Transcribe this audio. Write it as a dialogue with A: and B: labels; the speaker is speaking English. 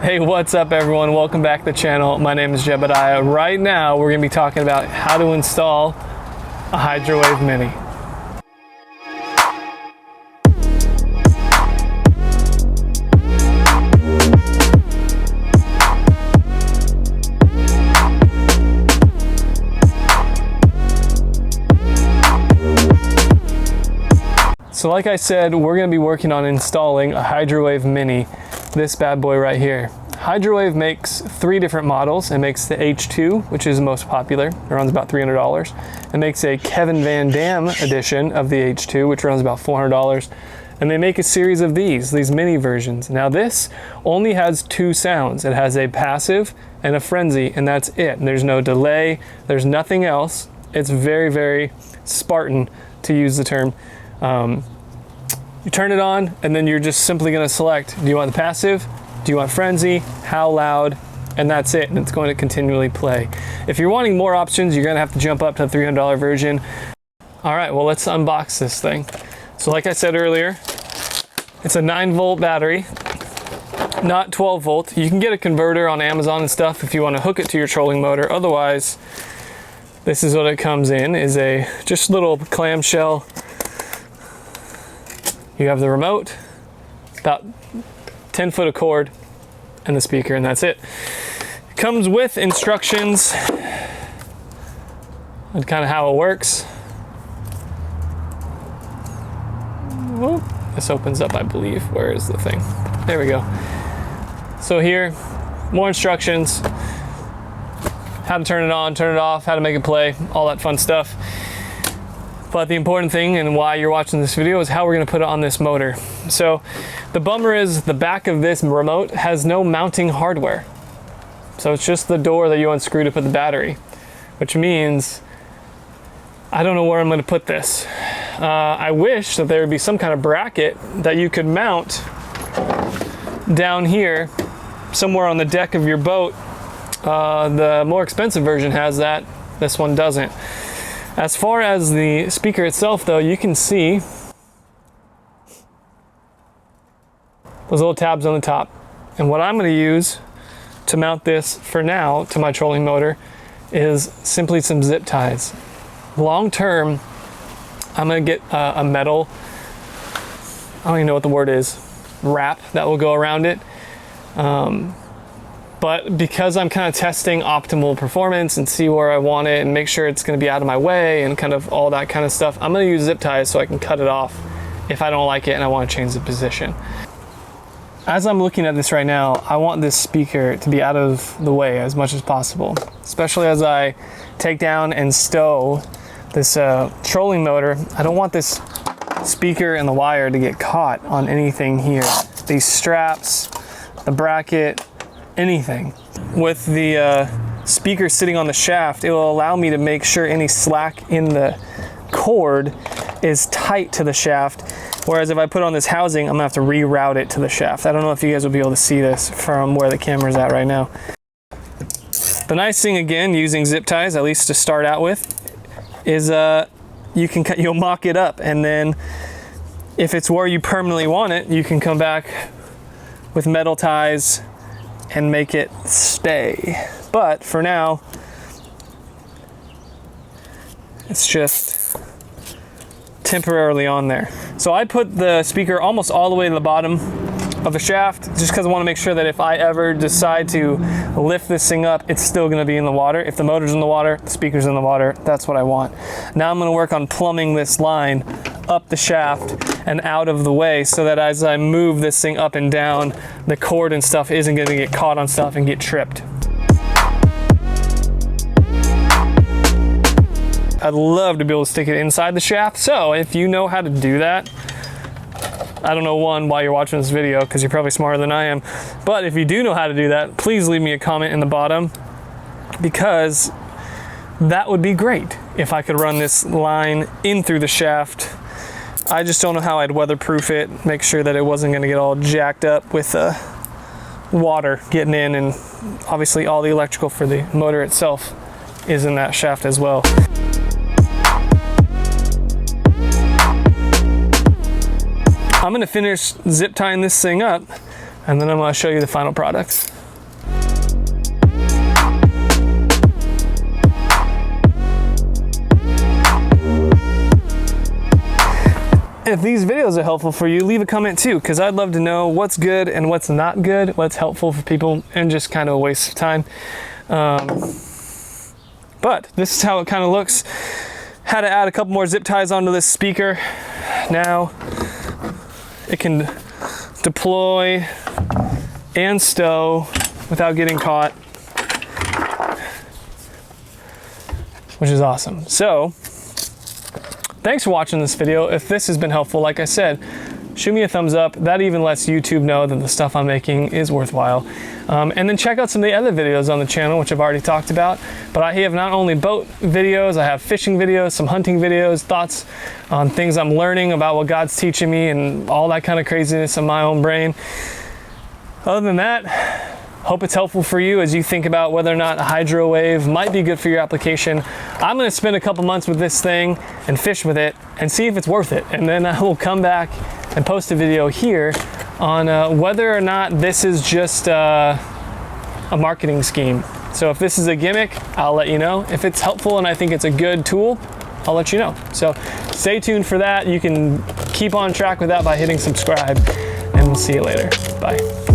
A: Hey, what's up everyone? Welcome back to the channel. My name is Jebediah. Right now, we're gonna be talking about how to install a HydroWave Mini. So like I said, we're gonna be working on installing a HydroWave Mini, this bad boy right here. HydroWave makes 3 different models. It makes the H2, which is the most popular. It runs about $300. It makes a Kevin Van Dam edition of the H2, which runs about $400. And they make a series of these mini versions. Now this only has 2 sounds. It has a passive and a frenzy, and that's it. There's no delay, there's nothing else. It's very, very Spartan, to use the term. You turn it on, and then you're just simply gonna select, do you want the passive? Do you want frenzy? How loud? And that's it, and it's going to continually play. If you're wanting more options, you're gonna have to jump up to the $300 version. All right, well, let's unbox this thing. So like I said earlier, it's a 9-volt battery, not 12 volt. You can get a converter on Amazon and stuff if you wanna hook it to your trolling motor. Otherwise, this is what it comes in, is a just little clamshell. You have the remote, about 10 foot of cord, and the speaker, and that's it. It comes with instructions on kind of how it works. Whoop. This opens up, I believe. Where is the thing? There we go. So here, more instructions, how to turn it on, turn it off, how to make it play, all that fun stuff. But the important thing, and why you're watching this video, is how we're gonna put it on this motor. So the bummer is the back of this remote has no mounting hardware. So it's just the door that you unscrew to put the battery, which means I don't know where I'm gonna put this. I wish that there would be some kind of bracket that you could mount down here, somewhere on the deck of your boat. The more expensive version has that, this one doesn't. As far as the speaker itself though, you can see those little tabs on the top. And what I'm gonna use to mount this for now to my trolling motor is simply some zip ties. Long term, I'm gonna get a metal, I don't even know what the word is, wrap that will go around it. But because I'm kind of testing optimal performance and see where I want it and make sure it's gonna be out of my way and kind of all that kind of stuff, I'm gonna use zip ties so I can cut it off if I don't like it and I wanna change the position. As I'm looking at this right now, I want this speaker to be out of the way as much as possible, especially as I take down and stow this trolling motor. I don't want this speaker and the wire to get caught on anything here. These straps, the bracket, anything. With the speaker sitting on the shaft, it will allow me to make sure any slack in the cord is tight to the shaft. Whereas if I put on this housing, I'm gonna have to reroute it to the shaft. I don't know if you guys will be able to see this from where the camera's at right now. The nice thing, again, using zip ties, at least to start out with, is you'll mock it up, and then if it's where you permanently want it, you can come back with metal ties and make it stay. But for now, it's just temporarily on there. So I put the speaker almost all the way to the bottom of the shaft, just because I want to make sure that if I ever decide to lift this thing up, it's still going to be in the water. If the motor's in the water, the speaker's in the water, that's what I want. Now I'm going to work on plumbing this line up the shaft and out of the way so that as I move this thing up and down, the cord and stuff isn't going to get caught on stuff and get tripped. I'd love to be able to stick it inside the shaft. So if you know how to do that, I don't know, one, why you're watching this video, because you're probably smarter than I am. But if you do know how to do that, please leave me a comment in the bottom, because that would be great if I could run this line in through the shaft. I just don't know how I'd weatherproof it, make sure that it wasn't going to get all jacked up with water getting in, and obviously all the electrical for the motor itself is in that shaft as well. I'm gonna finish zip tying this thing up and then I'm gonna show you the final product. If these videos are helpful for you, leave a comment too, because I'd love to know what's good and what's not good, what's helpful for people, and just kind of a waste of time. But this is how it kind of looks. Had to add a couple more zip ties onto this speaker. Now it can deploy and stow without getting caught, which is awesome. So thanks for watching this video. If this has been helpful, like I said, shoot me a thumbs up. That even lets YouTube know that the stuff I'm making is worthwhile. And then check out some of the other videos on the channel, which I've already talked about. But I have not only boat videos, I have fishing videos, some hunting videos, thoughts on things I'm learning about what God's teaching me, and all that kind of craziness in my own brain. Other than that, hope it's helpful for you as you think about whether or not a HydroWave might be good for your application. I'm gonna spend a couple months with this thing and fish with it and see if it's worth it. And then I will come back and post a video here on whether or not this is just a marketing scheme. So if this is a gimmick, I'll let you know. If it's helpful and I think it's a good tool, I'll let you know. So stay tuned for that. You can keep on track with that by hitting subscribe, and we'll see you later. Bye.